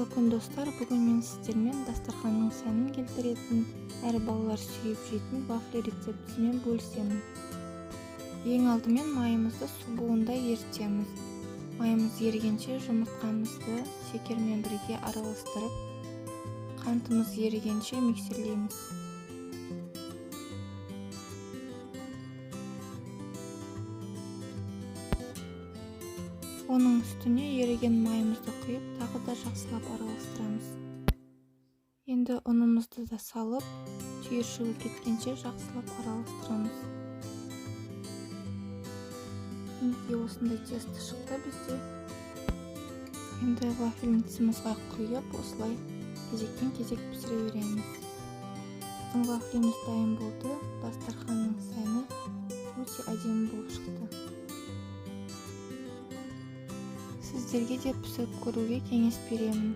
Қайырлы күн достар, бүгін мен сіздермен дастарханның сәнін келтіретін, әрі балалар сүйіп жейтін вафли рецептісімен бөлісемін. Ең алдымен майымызды су буында ерітеміз. Майымыз ерігенше жұмыртқамызды шекермен бірге араластырып, қантымыз ерігенше миксерлейміз. Оның үстіне еріген майымызды құйып, тағы да жақсылап араластырамыз. Енді ұнымызды да салып, түйіршігі кеткенше жақсылап араластырамыз. Мінекей осындай тесті шықты бізде. Енді вафельницамызға құйып, осылай кезектен кезек пісіре береміз. Біздің вафлиміз дайын болды. Дастарханның сәні өте әдемі болып шықты. Сіздерге де пісіріп көруге кеңес беремін.